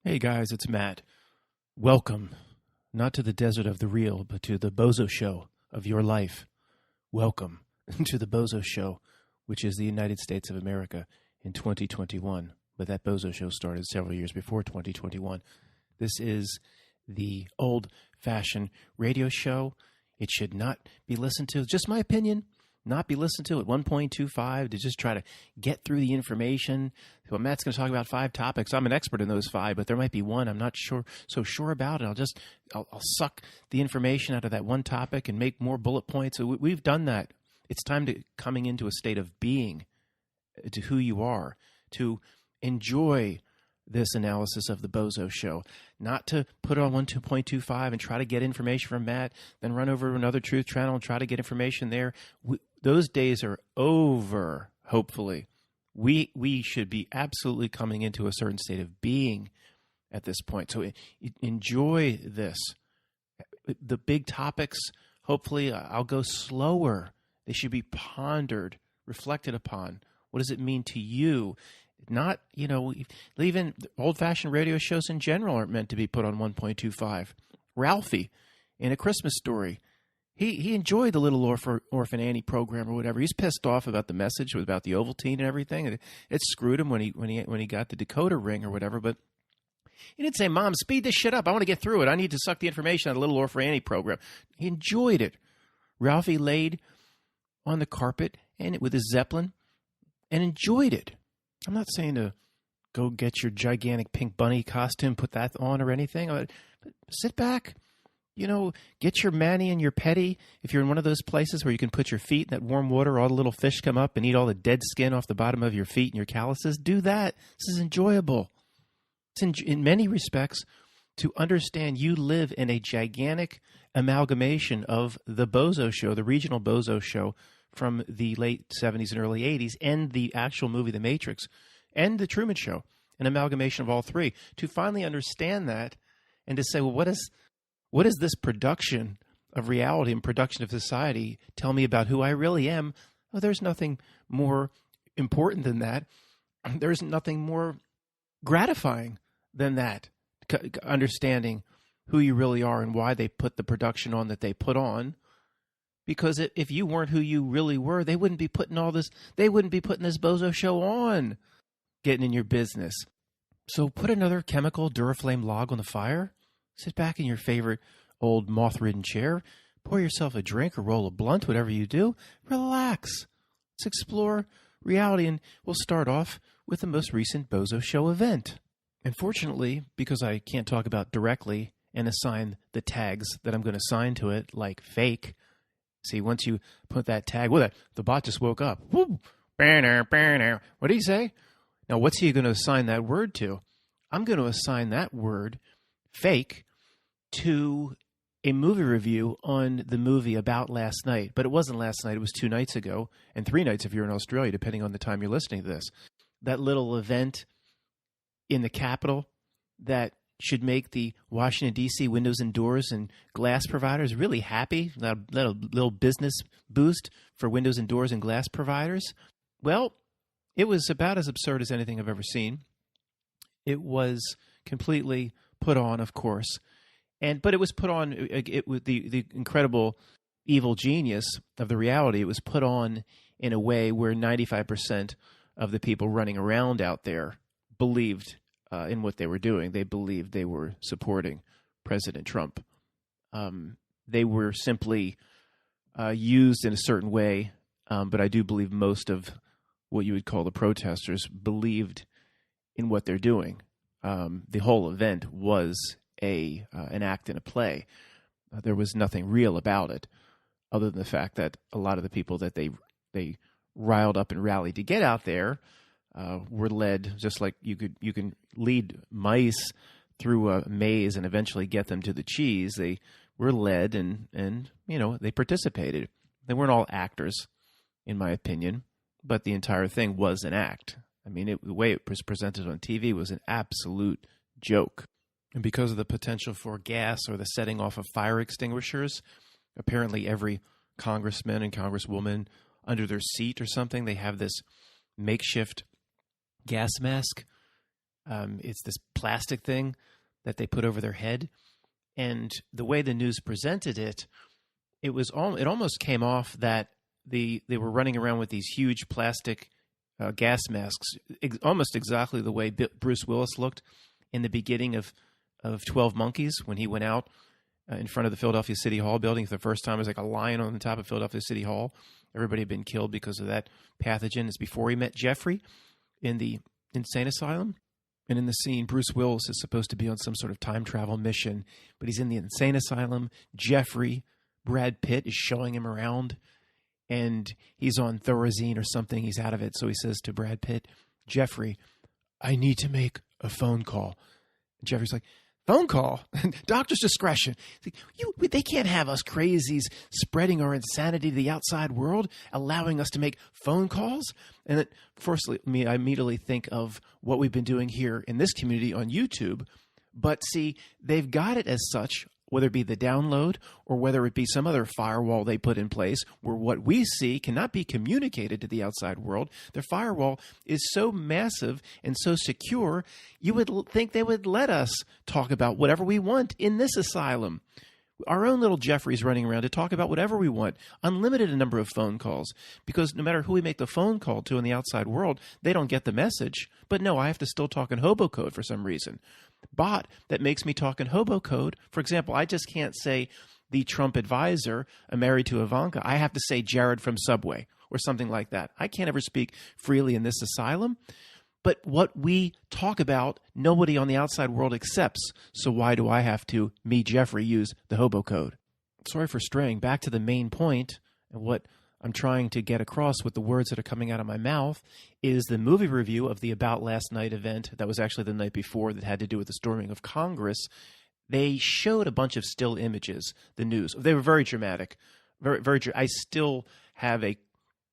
Hey guys, it's Matt. Welcome, not to the desert of the real, but to the Bozo Show of your life. Welcome to the Bozo Show, which is the United States of America in 2021. But that Bozo Show started several years before 2021. This is the old-fashioned radio show. It should not be listened to, just my opinion, not be listened to at 1.25 to just try to get through the information. Well, Matt's going to talk about 5 topics. I'm an expert in those 5, but there might be one I'm not so sure about. And I'll suck the information out of that one topic and make more bullet points. So we've done that. It's time to coming into a state of being, to who you are, to enjoy this analysis of the Bozo Show, not to put it on 1.25 and try to get information from Matt, then run over to another truth channel and try to get information there. Those days are over, hopefully. We should be absolutely coming into a certain state of being at this point. So enjoy this. The big topics, hopefully I'll go slower. They should be pondered, reflected upon. What does it mean to you? Not, even old-fashioned radio shows in general aren't meant to be put on 1.25. Ralphie, in A Christmas Story, he enjoyed the Little Orphan Annie program or whatever. He's pissed off about the message, about the Ovaltine and everything. And it screwed him when he got the decoder ring or whatever. But he didn't say, "Mom, speed this shit up. I want to get through it. I need to suck the information out of the Little Orphan Annie program." He enjoyed it. Ralphie laid on the carpet and with his Zeppelin and enjoyed it. I'm not saying to go get your gigantic pink bunny costume, put that on or anything. But sit back, get your mani and your petty. If you're in one of those places where you can put your feet in that warm water, all the little fish come up and eat all the dead skin off the bottom of your feet and your calluses, do that. This is enjoyable. It's in many respects to understand you live in a gigantic amalgamation of the Bozo Show, the regional Bozo Show, from the late 70s and early 80s, and the actual movie The Matrix, and The Truman Show, an amalgamation of all three, to finally understand that and to say, well, what is this production of reality and production of society tell me about who I really am? Well, there's nothing more important than that. There's nothing more gratifying than that, understanding who you really are and why they put the production on that they put on. Because if you weren't who you really were, they wouldn't be putting this Bozo Show on, getting in your business. So put another chemical Duraflame log on the fire, sit back in your favorite old moth-ridden chair, pour yourself a drink or roll a blunt, whatever you do, relax. Let's explore reality, and we'll start off with the most recent Bozo Show event. Unfortunately, because I can't talk about directly and assign the tags that I'm going to assign to it, like fake. See, once you put that tag, the bot just woke up. Woo! What do you say? Now, what's he going to assign that word to? I'm going to assign that word, fake, to a movie review on the movie About Last Night. But it wasn't last night. It was 2 nights ago, and 3 nights if you're in Australia, depending on the time you're listening to this. That little event in the Capitol that should make the Washington, D.C. windows and doors and glass providers really happy. A little business boost for windows and doors and glass providers. Well, it was about as absurd as anything I've ever seen. It was completely put on, of course. But it was put on with the incredible evil genius of the reality. It was put on in a way where 95% of the people running around out there believed in what they were doing. They believed they were supporting President Trump. They were simply used in a certain way, but I do believe most of what you would call the protesters believed in what they're doing. The whole event was an act and a play. There was nothing real about it, other than the fact that a lot of the people that they riled up and rallied to get out there were led, just like you can lead mice through a maze and eventually get them to the cheese. They were led and they participated. They weren't all actors, in my opinion, but the entire thing was an act. I mean, the way it was presented on TV was an absolute joke. And because of the potential for gas or the setting off of fire extinguishers, apparently every congressman and congresswoman under their seat or something, they have this makeshift gas mask It's this plastic thing that they put over their head. And the way the news presented it, it almost came off that they were running around with these huge plastic gas masks, almost exactly the way Bruce Willis looked in the beginning of 12 Monkeys when he went out in front of the Philadelphia City Hall building for the first time. It was like a lion on the top of Philadelphia City Hall. Everybody had been killed because of that pathogen. It's before he met Jeffrey in the insane asylum. And in the scene, Bruce Willis is supposed to be on some sort of time travel mission, but he's in the insane asylum. Jeffrey, Brad Pitt, is showing him around, and he's on Thorazine or something. He's out of it. So he says to Brad Pitt, Jeffrey, I need to make a phone call. And Jeffrey's like, phone call? Doctor's discretion. They can't have us crazies spreading our insanity to the outside world, allowing us to make phone calls. And it forcefully, I immediately think of what we've been doing here in this community on YouTube. But see, they've got it as such, whether it be the download or whether it be some other firewall they put in place where what we see cannot be communicated to the outside world. Their firewall is so massive and so secure, you would think they would let us talk about whatever we want in this asylum. Our own little Jeffrey's running around to talk about whatever we want, unlimited a number of phone calls, because no matter who we make the phone call to in the outside world, they don't get the message. But no, I have to still talk in hobo code for some reason. Bot that makes me talk in hobo code. For example, I just can't say the Trump advisor, married to Ivanka. I have to say Jared from Subway or something like that. I can't ever speak freely in this asylum. But what we talk about, nobody on the outside world accepts. So why do I have to, me, Jeffrey, use the hobo code? Sorry for straying. Back to the main point, and what I'm trying to get across with the words that are coming out of my mouth is the movie review of the About Last Night event that was actually the night before that had to do with the storming of Congress. They showed a bunch of still images, the news. They were very dramatic. Very. I still have a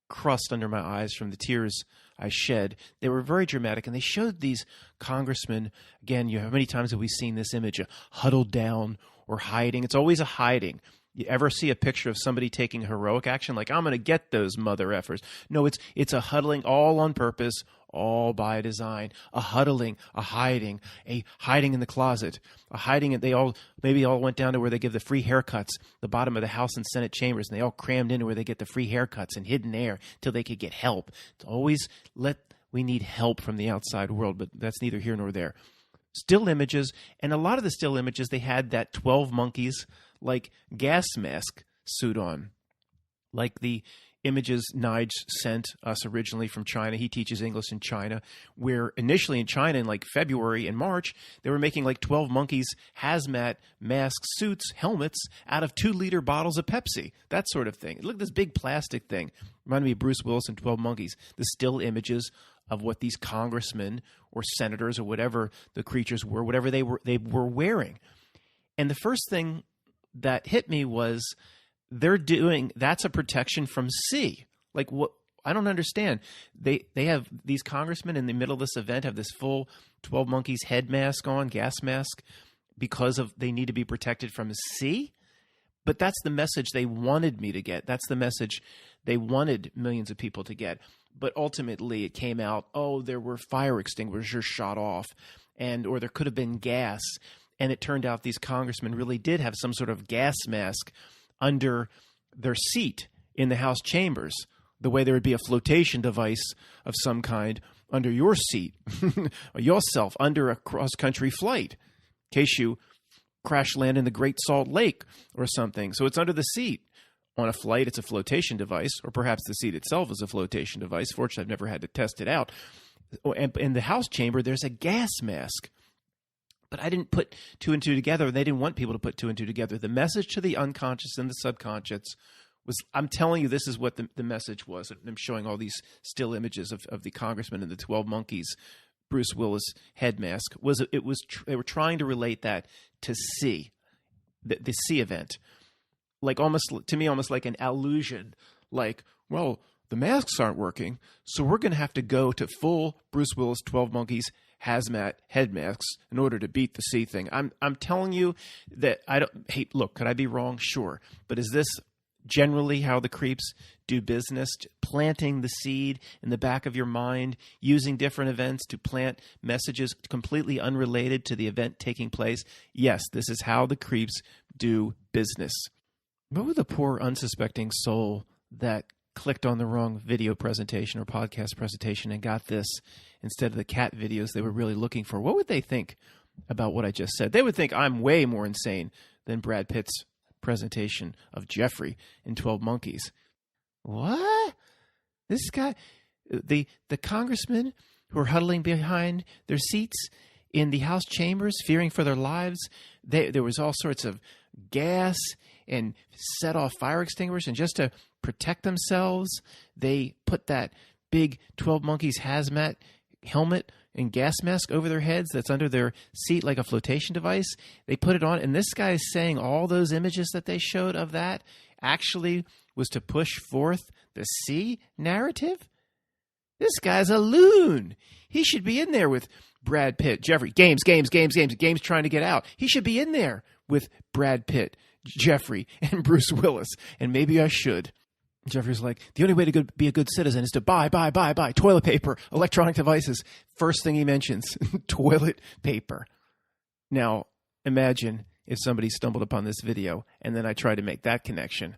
crust under my eyes from the tears I shed. They were very dramatic, and they showed these congressmen. Again, how many times have we seen this image, huddled down or hiding? It's always a hiding. You ever see a picture of somebody taking heroic action, like, I'm going to get those mother effers? No, it's a huddling all on purpose, all by design. A huddling, a hiding in the closet, a hiding. They all went down to where they give the free haircuts, the bottom of the House and Senate chambers, and they all crammed into where they get the free haircuts and hidden there till they could get help. It's always we need help from the outside world, but that's neither here nor there. Still images, and a lot of the still images, they had that 12 Monkeys like gas mask suit on, like the images Nige sent us originally from China. He teaches English in China, where initially in China in like February and March, they were making like 12 Monkeys hazmat mask suits, helmets out of 2-liter bottles of Pepsi, that sort of thing. Look at this big plastic thing. Reminded me of Bruce Willis and 12 Monkeys. The still images of what these congressmen or senators or whatever the creatures were, whatever they were wearing. And the first thing that hit me was that's a protection from C. Like, what? I don't understand. They have these congressmen in the middle of this event have this full 12 Monkeys head mask on, gas mask, because they need to be protected from C. But that's the message they wanted me to get. That's the message they wanted millions of people to get. But ultimately it came out, there were fire extinguishers shot off, or there could have been gas. And it turned out these congressmen really did have some sort of gas mask under their seat in the House chambers, the way there would be a flotation device of some kind under your seat, or yourself under a cross-country flight, in case you crash land in the Great Salt Lake or something. So it's under the seat. On a flight, it's a flotation device, or perhaps the seat itself is a flotation device. Fortunately, I've never had to test it out. And in the House chamber, there's a gas mask. But I didn't put 2 and 2 together, and they didn't want people to put 2 and 2 together. The message to the unconscious and the subconscious was, I'm telling you, this is what the message was. I'm showing all these still images of the congressman and the 12 Monkeys, Bruce Willis head mask. They were trying to relate that to C, the C event. Like almost like an allusion, like, well, the masks aren't working, so we're going to have to go to full Bruce Willis 12 Monkeys hazmat head masks in order to beat the C thing. I'm telling you that look, could I be wrong? Sure. But is this generally how the creeps do business, planting the seed in the back of your mind, using different events to plant messages completely unrelated to the event taking place. Yes, this is how the creeps do business. What would the poor unsuspecting soul that clicked on the wrong video presentation or podcast presentation and got this instead of the cat videos they were really looking for? What would they think about what I just said? They would think I'm way more insane than Brad Pitt's presentation of Jeffrey in 12 Monkeys. What? This guy, the congressmen who are huddling behind their seats in the House chambers, fearing for their lives, there was all sorts of gas and set off fire extinguishers, and just to protect themselves, they put that big 12 Monkeys hazmat helmet and gas mask over their heads that's under their seat like a flotation device. They put it on, and this guy is saying all those images that they showed of that actually was to push forth the C narrative? This guy's a loon. He should be in there with Brad Pitt. Jeffrey, games trying to get out. He should be in there with Brad Pitt, Jeffrey, and Bruce Willis, and maybe I should. Jeffrey's like, the only way to be a good citizen is to buy toilet paper, electronic devices. First thing he mentions, toilet paper. Now, imagine if somebody stumbled upon this video and then I tried to make that connection.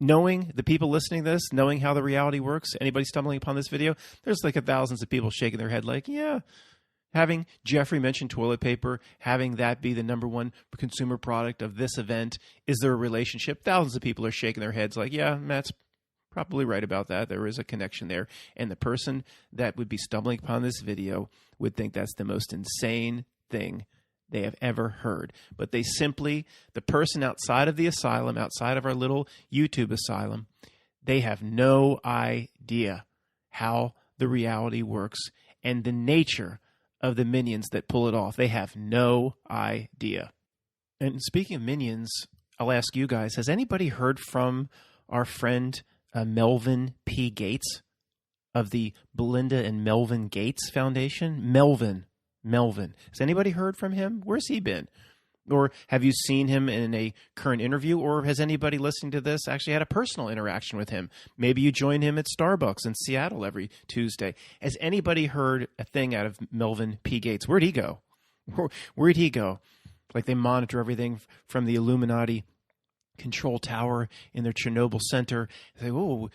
Knowing the people listening to this, knowing how the reality works, anybody stumbling upon this video, there's like thousands of people shaking their head like, yeah. Having Jeffrey mention toilet paper, having that be the number one consumer product of this event, is there a relationship? Thousands of people are shaking their heads like, yeah, Matt's probably right about that. There is a connection there. And the person that would be stumbling upon this video would think that's the most insane thing they have ever heard. But they simply, the person outside of the asylum, outside of our little YouTube asylum, they have no idea how the reality works and the nature of the minions that pull it off. They have no idea. And speaking of minions, I'll ask you guys, has anybody heard from our friend Melvin P. Gates of the Belinda and Melvin Gates Foundation? Melvin. Has anybody heard from him? Where's he been? Or have you seen him in a current interview? Or has anybody listening to this actually had a personal interaction with him? Maybe you join him at Starbucks in Seattle every Tuesday. Has anybody heard a thing out of Melvin P. Gates? Where'd he go? Where'd he go? Like they monitor everything from the Illuminati control tower in their Chernobyl center. They say,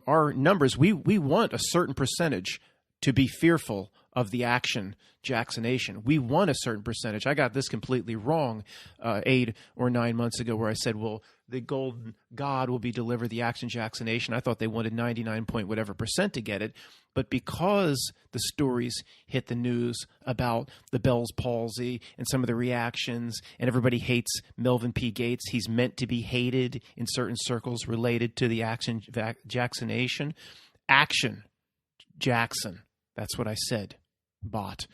our numbers, we want a certain percentage to be fearful of the action Jacksonation. We want a certain percentage. I got this completely wrong 8 or 9 months ago where I said, well, the golden god will be delivered the action Jacksonation. I thought they wanted 99 point whatever percent to get it. But because the stories hit the news about the Bell's palsy and some of the reactions, and everybody hates Melvin P. Gates, he's meant to be hated in certain circles related to the action Jacksonation. Action Jackson. That's what I said. Bot.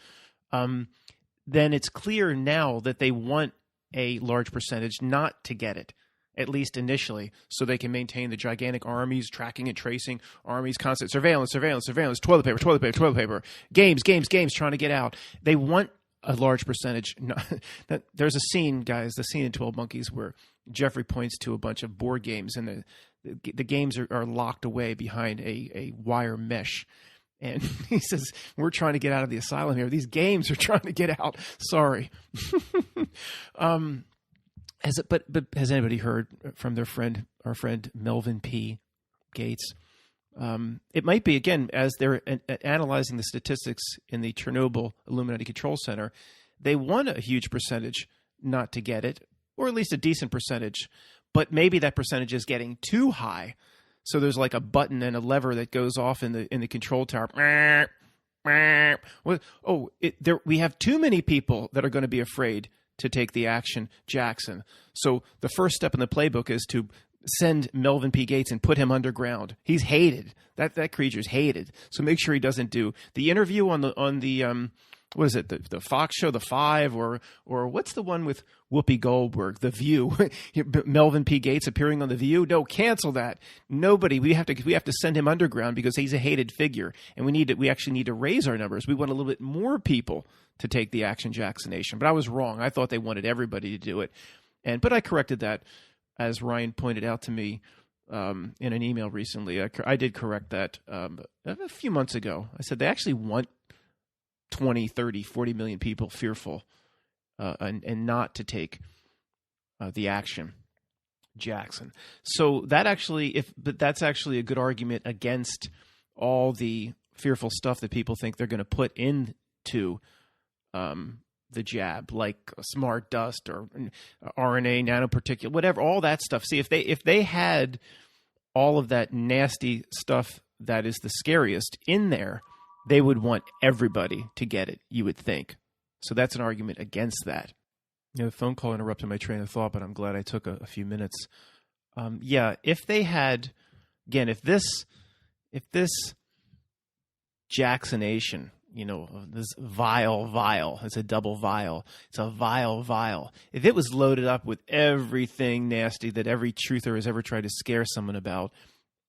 Then it's clear now that they want a large percentage not to get it, at least initially, so they can maintain the gigantic armies, tracking and tracing armies, constant surveillance, toilet paper, games, trying to get out. They want a large percentage. There's a scene, guys, the scene in 12 Monkeys where Jeffrey points to a bunch of board games, and the games are locked away behind a wire mesh. And he says, we're trying to get out of the asylum here. These games are trying to get out. Sorry. But has anybody heard from our friend Melvin P. Gates? It might be, again, as they're analyzing the statistics in the Chernobyl Illuminati Control Center, they want a huge percentage not to get it, or at least a decent percentage. But maybe that percentage is getting too high. So there's like a button and a lever that goes off in the control tower. We have too many people that are going to be afraid to take the action Jackson. So the first step in the playbook is to send Melvin P. Gates and put him underground. He's hated. That creature's hated. So make sure he doesn't do the interview on the what is it? The Fox show, The Five, or what's the one with Whoopi Goldberg, The View? Melvin P. Gates appearing on The View? No, cancel that. Nobody. We have to send him underground because he's a hated figure, and we actually need to raise our numbers. We want a little bit more people to take the action Jacksonation. But I was wrong. I thought they wanted everybody to do it, but I corrected that, as Ryan pointed out to me in an email recently. I did correct that a few months ago. I said they actually want 20, 30, 40 million people fearful and not to take the action. Jackson. So that actually, but that's actually a good argument against all the fearful stuff that people think they're going to put into the jab, like smart dust or RNA, nanoparticulate, whatever, all that stuff. See, if they had all of that nasty stuff that is the scariest in there, they would want everybody to get it, you would think. So that's an argument against that. The phone call interrupted my train of thought, but I'm glad I took a few minutes. If they had, again, if this Jacksination, this vial, it's a double vial, it's a vial. If it was loaded up with everything nasty that every truther has ever tried to scare someone about,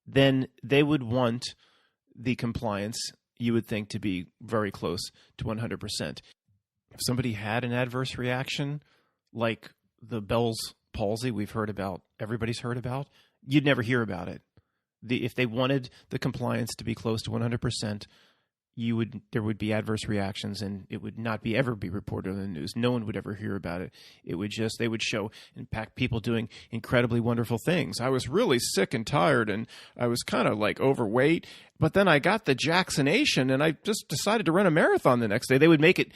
then they would want the compliance, you would think, to be very close to 100%. If somebody had an adverse reaction, like the Bell's palsy we've heard about, everybody's heard about, you'd never hear about it. If they wanted the compliance to be close to 100%, there would be adverse reactions, and it would not ever be reported on the news. No one would ever hear about it. They would show, in fact, people doing incredibly wonderful things. I was really sick and tired, and I was kind of like overweight, but then I got the Jacksination, and I just decided to run a marathon the next day. They would make it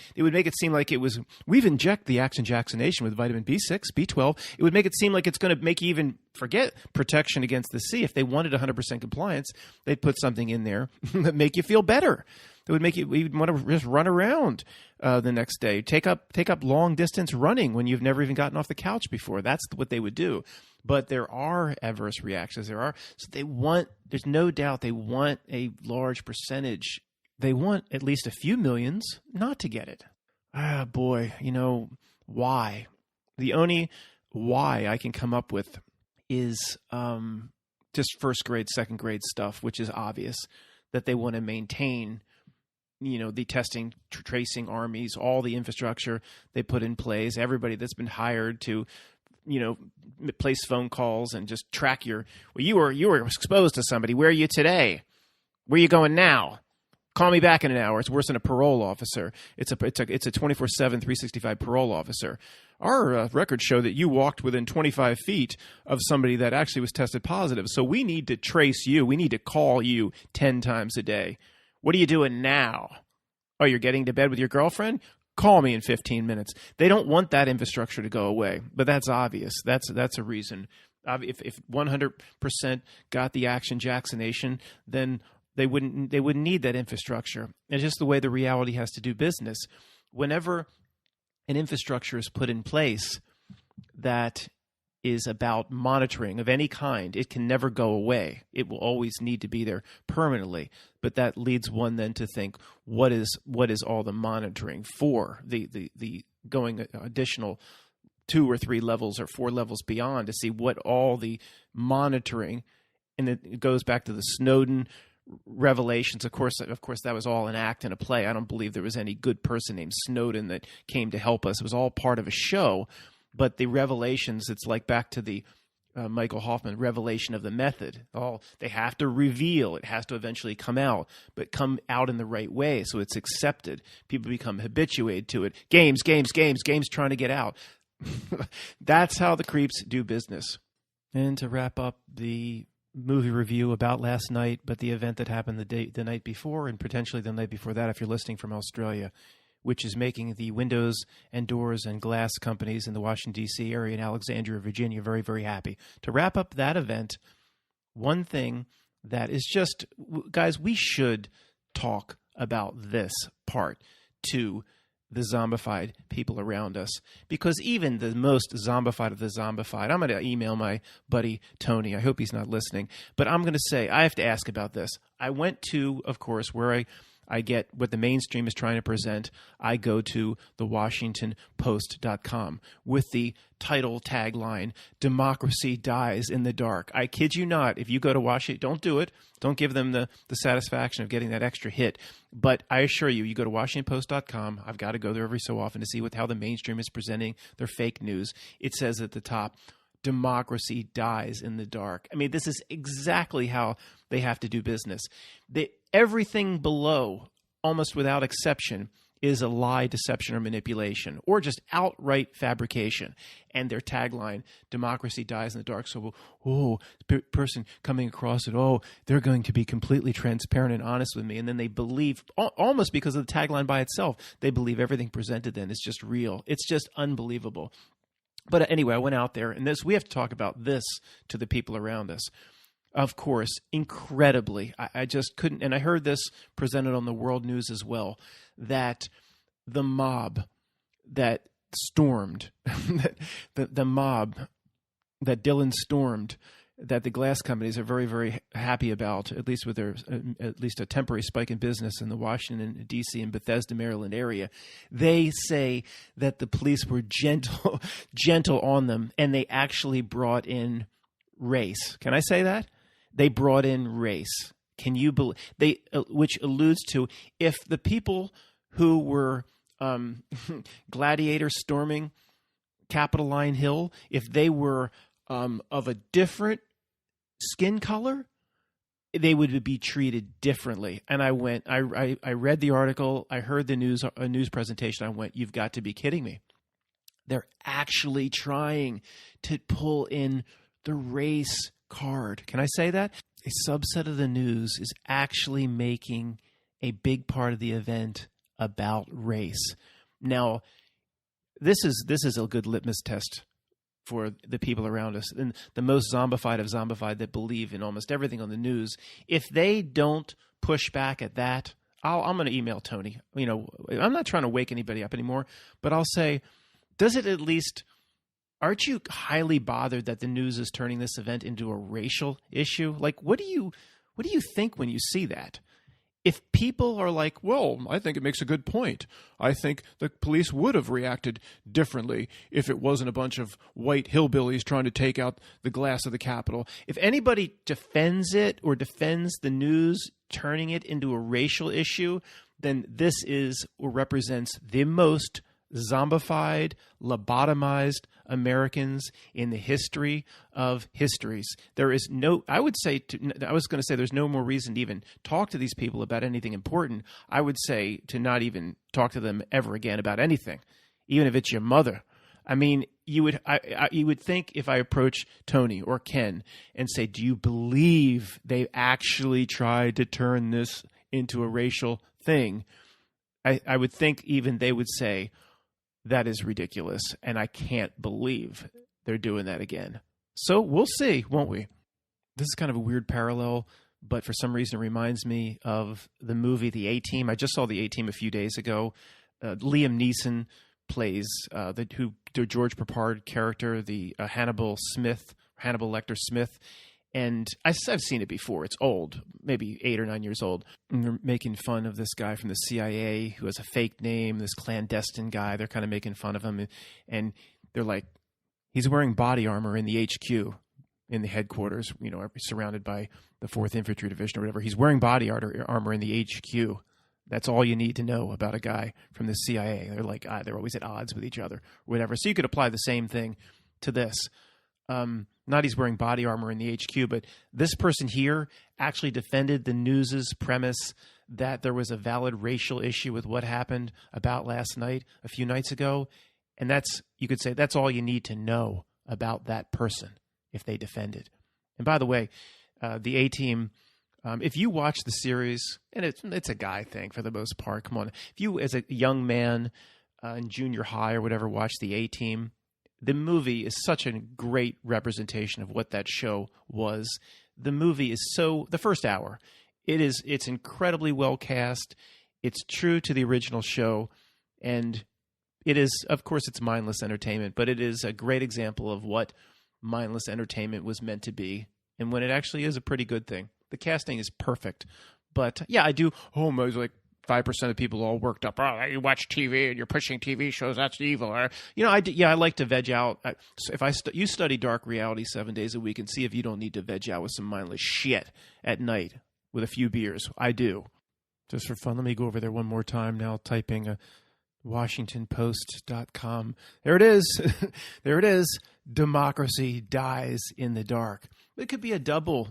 seem like it was, we've injected the Jacksination with vitamin B6, B12. It would make it seem like it's going to make you even forget protection against the C. If they wanted 100% compliance, they'd put something in there that make you feel better. That would make you want to just run around the next day. Take up long distance running when you've never even gotten off the couch before. That's what they would do. But there are adverse reactions. There's no doubt they want a large percentage. They want at least a few millions not to get it. Ah, boy, why? The only why I can come up with is just first grade, second grade stuff, which is obvious, that they want to maintain the testing, tracing armies, all the infrastructure they put in place, everybody that's been hired to, place phone calls and just track you were exposed to somebody. Where are you today? Where are you going now? Call me back in an hour. It's worse than a parole officer. It's a 24/7, 365 parole officer. Our records show that you walked within 25 feet of somebody that actually was tested positive. So we need to trace you. We need to call you 10 times a day. What are you doing now? Oh, you're getting to bed with your girlfriend? Call me in 15 minutes. They don't want that infrastructure to go away, but that's obvious. That's a reason. If 100% got the Jacksination, then they wouldn't need that infrastructure. It's just the way the reality has to do business. Whenever an infrastructure is put in place that is about monitoring of any kind, it can never go away. It will always need to be there permanently. But that leads one then to think, what is all the monitoring for? The going additional 2 or 3 levels or 4 levels beyond to see what all the monitoring, and it goes back to the Snowden revelations. Of course, that was all an act and a play. I don't believe there was any good person named Snowden that came to help us. It was all part of a show. But the revelations, it's like back to the Michael Hoffman revelation of the method. They have to reveal. It has to eventually come out, but come out in the right way so it's accepted. People become habituated to it. Games trying to get out. That's how the creeps do business. And to wrap up the movie review about last night, but the event that happened the night before and potentially the night before that if you're listening from Australia, which is making the windows and doors and glass companies in the Washington, D.C. area and Alexandria, Virginia, very, very happy. To wrap up that event, one thing that is just, guys, we should talk about this part to the zombified people around us, because even the most zombified of the zombified, I'm going to email my buddy Tony. I hope he's not listening, but I'm going to say, I have to ask about this. I went to, of course, where I get what the mainstream is trying to present. I go to thewashingtonpost.com with the title tagline, "Democracy Dies in the Dark." I kid you not. If you go to Washington, don't do it. Don't give them the satisfaction of getting that extra hit. But I assure you, you go to washingtonpost.com. I've got to go there every so often to see how the mainstream is presenting their fake news. It says at the top, democracy dies in the dark. I mean, this is exactly how they have to do business. Everything below, almost without exception, is a lie, deception, or manipulation, or just outright fabrication. And their tagline, democracy dies in the dark. So, person coming across it, they're going to be completely transparent and honest with me. And then they believe, almost because of the tagline by itself, they believe everything presented then is just real. It's just unbelievable. But anyway, I went out there, and we have to talk about this to the people around us. Of course, incredibly, I just couldn't, and I heard this presented on the world news as well, that the mob that stormed, the mob that Dylan stormed, that the glass companies are very, very happy about, at least with their at least a temporary spike in business in the Washington, D.C. and Bethesda, Maryland area. They say that the police were gentle on them, and they actually brought in race. Can I say that? They brought in race. Can you believe which alludes to if the people who were gladiators storming Capitoline Hill, if they were of a different skin color, they would be treated differently. And I read the article, I heard the news presentation. I went, you've got to be kidding me. They're actually trying to pull in the race card. Can I say that? A subset of the news is actually making a big part of the event about race. Now, this is a good litmus test for the people around us, and the most zombified of zombified that believe in almost everything on the news. If they don't push back at that, I'm going to email Tony. You know, I'm not trying to wake anybody up anymore, but I'll say, does it at least? Aren't you highly bothered that the news is turning this event into a racial issue? Like, what do you think when you see that? If people are like, well, I think it makes a good point. I think the police would have reacted differently if it wasn't a bunch of white hillbillies trying to take out the glass of the Capitol. If anybody defends it or defends the news turning it into a racial issue, then this is or represents the most zombified, lobotomized Americans in the history of histories. There is no, I was going to say there's no more reason to even talk to these people about anything important. I would say to not even talk to them ever again about anything, even if it's your mother. I mean, you would think if I approach Tony or Ken and say, do you believe they actually tried to turn this into a racial thing? I would think even they would say, that is ridiculous, and I can't believe they're doing that again. So we'll see, won't we? This is kind of a weird parallel, but for some reason it reminds me of the movie The A-Team. I just saw The A-Team a few days ago. Liam Neeson plays the George Peppard character, the Hannibal Lecter Smith. And I've seen it before. It's old, maybe 8 or 9 years old. And they're making fun of this guy from the CIA who has a fake name, this clandestine guy. They're kind of making fun of him. And they're like, he's wearing body armor in the HQ, in the headquarters, you know, surrounded by the 4th Infantry Division or whatever. He's wearing body armor in the HQ. That's all you need to know about a guy from the CIA. They're like, they're always at odds with each other or whatever. So you could apply the same thing to this. Not he's wearing body armor in the HQ, but this person here actually defended the news's premise that there was a valid racial issue with what happened about last night, a few nights ago. And you could say that's all you need to know about that person if they defend it. And by the way, the A-Team, if you watch the series, and it's a guy thing for the most part, come on. If you as a young man in junior high or whatever watch the A-Team, the movie is such a great representation of what that show was. The movie is the first hour, it's incredibly well cast. It's true to the original show, and it is, of course, it's mindless entertainment, but it is a great example of what mindless entertainment was meant to be, and when it actually is a pretty good thing. The casting is perfect, but yeah, I do. Oh, my, like 5% of people all worked up. Oh, you watch TV and you're pushing TV shows. That's evil. Or, you know, I like to veg out. You study dark reality 7 days a week and see if you don't need to veg out with some mindless shit at night with a few beers. I do. Just for fun, let me go over there one more time now, typing WashingtonPost.com. There it is. There it is. Democracy dies in the dark. It could be a double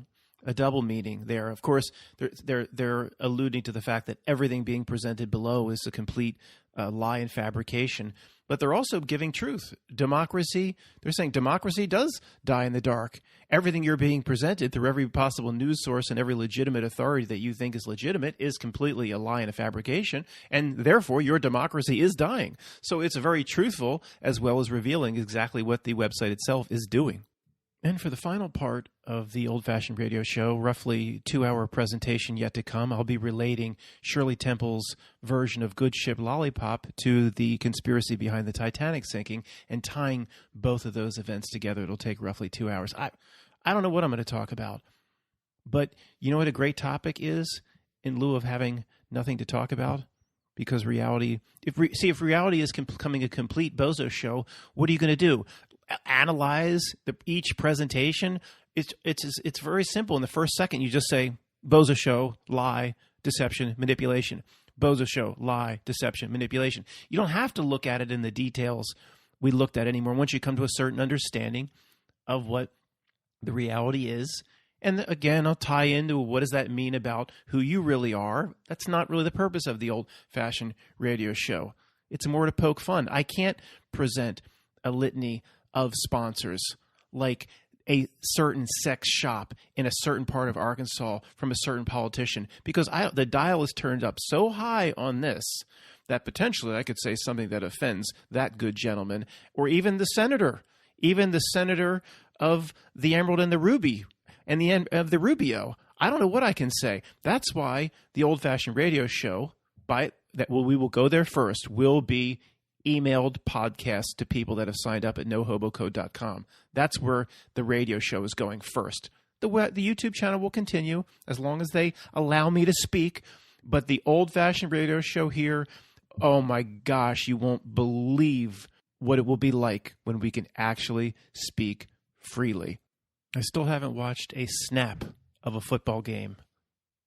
meaning there. Of course, they're alluding to the fact that everything being presented below is a complete lie and fabrication. But they're also giving truth. Democracy, they're saying democracy does die in the dark. Everything you're being presented through every possible news source and every legitimate authority that you think is legitimate is completely a lie and a fabrication, and therefore your democracy is dying. So it's very truthful as well as revealing exactly what the website itself is doing. And for the final part of the old-fashioned radio show, roughly 2-hour presentation yet to come, I'll be relating Shirley Temple's version of Good Ship Lollipop to the conspiracy behind the Titanic sinking and tying both of those events together. It'll take roughly 2 hours. I don't know what I'm going to talk about, but you know what a great topic is in lieu of having nothing to talk about? Because reality, if reality is becoming a complete bozo show, what are you going to do? Analyze each presentation? It's very simple. In the first second, you just say bozo show, lie, deception, manipulation. Bozo show, lie, deception, manipulation. You don't have to look at it in the details we looked at anymore. Once you come to a certain understanding of what the reality is, and again, I'll tie into what does that mean about who you really are. That's not really the purpose of the old-fashioned radio show. It's more to poke fun. I can't present a litany of sponsors like a certain sex shop in a certain part of Arkansas from a certain politician because the dial is turned up so high on this that potentially I could say something that offends that good gentleman or even the senator of the Emerald and the Ruby and the end of the Rubio. I don't know what I can say. That's why the old-fashioned radio show, we will go there first, will be emailed podcasts to people that have signed up at nohobocode.com. That's where the radio show is going first. The YouTube channel will continue as long as they allow me to speak, but the old-fashioned radio show here, oh my gosh, you won't believe what it will be like when we can actually speak freely. I still haven't watched a snap of a football game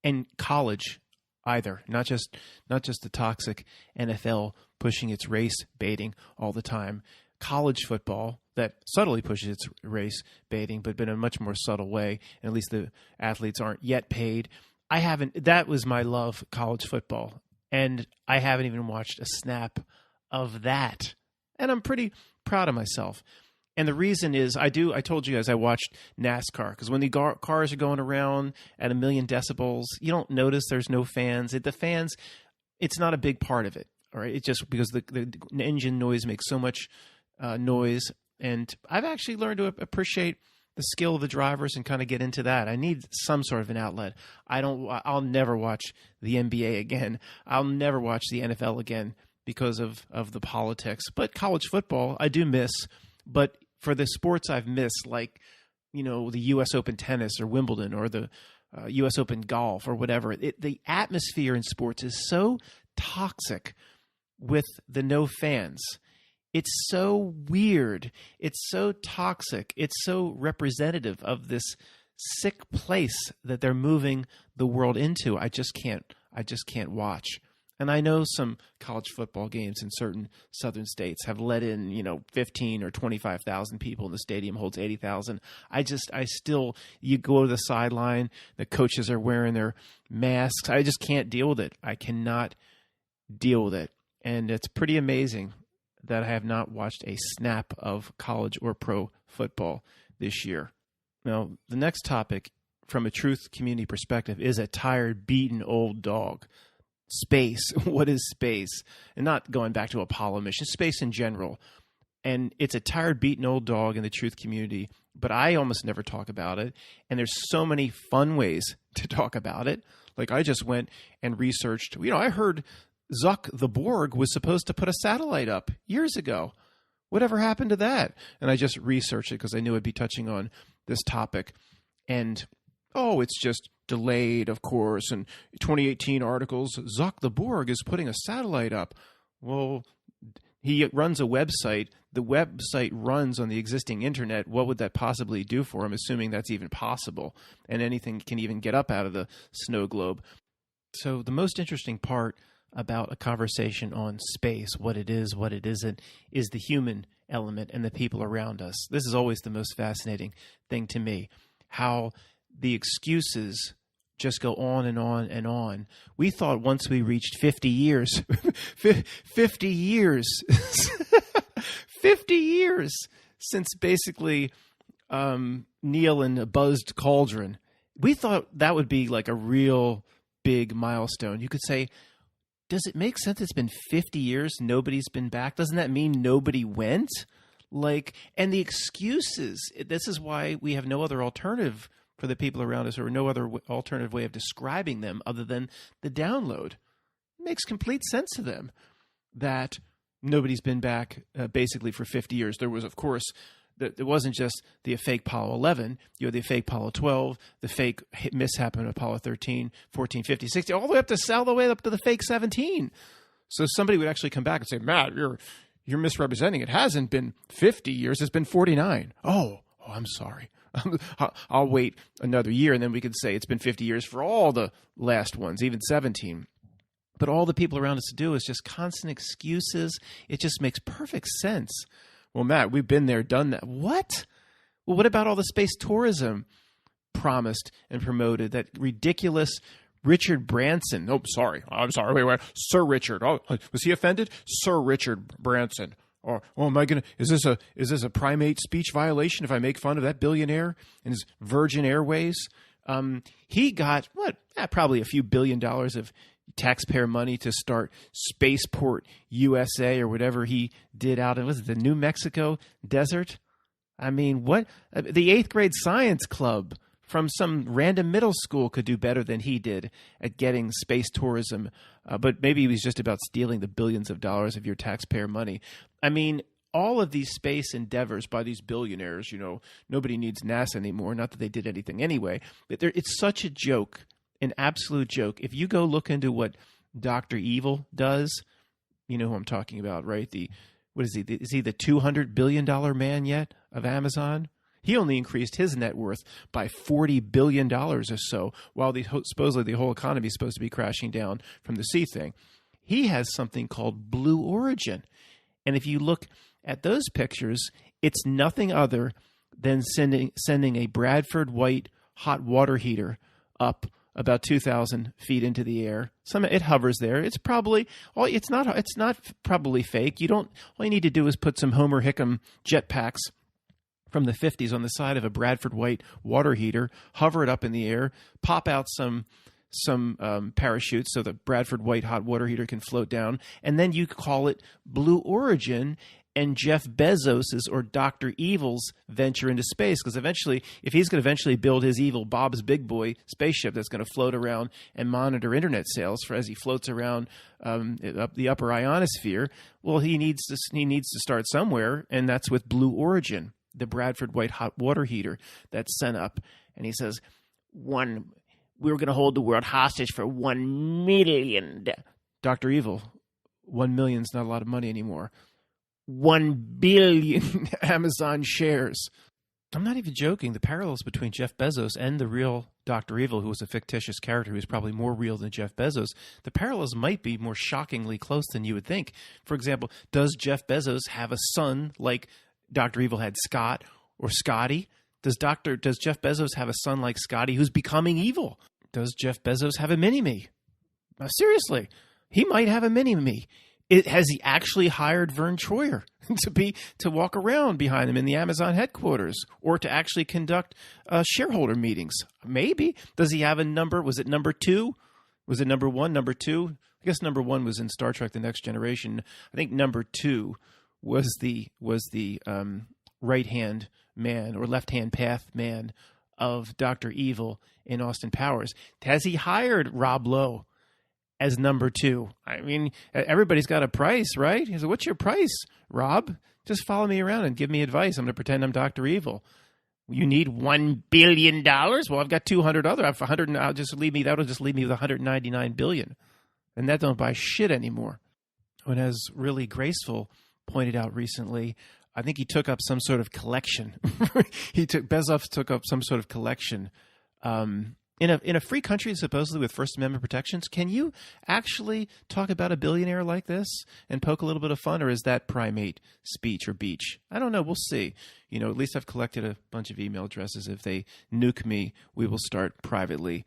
in college either, not just the toxic NFL pushing its race baiting all the time. College football that subtly pushes its race baiting, but in a much more subtle way, and at least the athletes aren't yet paid. That was my love, college football, and I haven't even watched a snap of that. And I'm pretty proud of myself. And the reason is I told you guys I watched NASCAR because when the cars are going around at 1,000,000 decibels, you don't notice there's no fans. It's not a big part of it. All right. It's just because the engine noise makes so much noise. And I've actually learned to appreciate the skill of the drivers and kind of get into that. I need some sort of an outlet. I'll never watch the NBA again. I'll never watch the NFL again because of the politics. But college football, I do miss. But for the sports I've missed, like, the U.S. Open tennis or Wimbledon or the U.S. Open golf or whatever, the atmosphere in sports is so toxic with the no fans. It's so weird. It's so toxic. It's so representative of this sick place that they're moving the world into. I just can't watch. And I know some college football games in certain southern states have let in, 15 or 25,000 people, and the stadium holds 80,000. You go to the sideline, the coaches are wearing their masks. I just can't deal with it. I cannot deal with it. And it's pretty amazing that I have not watched a snap of college or pro football this year. Now, the next topic from a truth community perspective is a tired, beaten old dog. Space. What is space? And not going back to Apollo mission, space in general. And it's a tired, beaten old dog in the truth community, but I almost never talk about it. And there's so many fun ways to talk about it. Like I just went and researched, I heard Zuck the Borg was supposed to put a satellite up years ago. Whatever happened to that? And I just researched it because I knew I'd be touching on this topic. And, it's just delayed, of course, and 2018 articles, Zuck the Borg is putting a satellite up. Well, he runs a website. The website runs on the existing internet. What would that possibly do for him, assuming that's even possible, and anything can even get up out of the snow globe? So the most interesting part about a conversation on space, what it is, what it isn't, is the human element and the people around us. This is always the most fascinating thing to me, how the excuses just go on and on and on. We thought once we reached 50 years, 50 years, 50 years since basically Neil in a buzzed cauldron, we thought that would be like a real big milestone. You could say, does it make sense it's been 50 years, nobody's been back? Doesn't that mean nobody went? And the excuses, this is why we have no other alternative for the people around us, or no other alternative way of describing them other than the download. It makes complete sense to them that nobody's been back basically for 50 years. There was, of course, it wasn't just the fake Apollo 11. You had the fake Apollo 12, the fake mishap in Apollo 13, 14, 15, 16, all the way up to the fake 17. So somebody would actually come back and say, Matt, you're misrepresenting. It hasn't been 50 years. It's been 49. Oh, I'm sorry. I'll wait another year, and then we can say it's been 50 years for all the last ones, even 17. But all the people around us do is just constant excuses. It just makes perfect sense. Well, Matt, we've been there, done that. What? Well, what about all the space tourism promised and promoted? That ridiculous Richard Branson. Oh, sorry. I'm sorry. Wait. Sir Richard. Oh, was he offended? Sir Richard Branson. Or, am I gonna? Is this a primate speech violation if I make fun of that billionaire and his Virgin Airways? He got probably a few $1 billion of taxpayer money to start Spaceport USA or whatever he did out in, was it the New Mexico desert? I mean, what? The 8th grade science club from some random middle school could do better than he did at getting space tourism. But maybe he was just about stealing the billions of dollars of your taxpayer money. I mean, all of these space endeavors by these billionaires, nobody needs NASA anymore. Not that they did anything anyway. But it's such a joke, an absolute joke. If you go look into what Dr. Evil does, you know who I'm talking about, right? What is he? Is he the $200 billion man yet of Amazon? He only increased his net worth by $40 billion or so, while supposedly the whole economy is supposed to be crashing down from the sea thing. He has something called Blue Origin. And if you look at those pictures, it's nothing other than sending a Bradford White hot water heater up about 2,000 feet into the air. It hovers there. It's probably it's not probably fake. All you need to do is put some Homer Hickam jetpacks from the 50s on the side of a Bradford White water heater, hover it up in the air, pop out some parachutes so the Bradford White hot water heater can float down, and then you call it Blue Origin and Jeff Bezos's or Dr. Evil's venture into space. Because eventually, if he's going to eventually build his evil Bob's Big Boy spaceship that's going to float around and monitor internet sales as he floats around up the upper ionosphere, well, he needs to start somewhere, and that's with Blue Origin, the Bradford White hot water heater that's sent up. And he says, we were going to hold the world hostage for 1 million. Dr. Evil, 1 million is not a lot of money anymore. 1 billion Amazon shares. I'm not even joking. The parallels between Jeff Bezos and the real Dr. Evil, who was a fictitious character who was probably more real than Jeff Bezos, the parallels might be more shockingly close than you would think. For example, does Jeff Bezos have a son like Dr. Evil had Scott or Scotty? Does Jeff Bezos have a son like Scotty who's becoming evil? Does Jeff Bezos have a mini-me? Seriously, he might have a mini-me. Has he actually hired Vern Troyer to walk around behind him in the Amazon headquarters, or to actually conduct shareholder meetings? Maybe. Does he have a number? Was it number 2? Was it number 1? Number 2? I guess number 1 was in Star Trek: The Next Generation. I think number 2 was the right hand man or left hand path man of Dr. Evil in Austin Powers. Has he hired Rob Lowe as number 2? I mean, everybody's got a price, right? He said, "What's your price, Rob? Just follow me around and give me advice. I'm going to pretend I'm Dr. Evil." You need $1 billion? Well, I've got 200 other. I've 100. That'll just leave me with 199 billion, and that don't buy shit anymore. When as really graceful pointed out recently, I think he took up some sort of collection. Bezos took up some sort of collection in a free country, supposedly with First Amendment protections, can you actually talk about a billionaire like this and poke a little bit of fun, or is that primate speech or beach? I don't know. We'll see. At least I've collected a bunch of email addresses. If they nuke me, we will start privately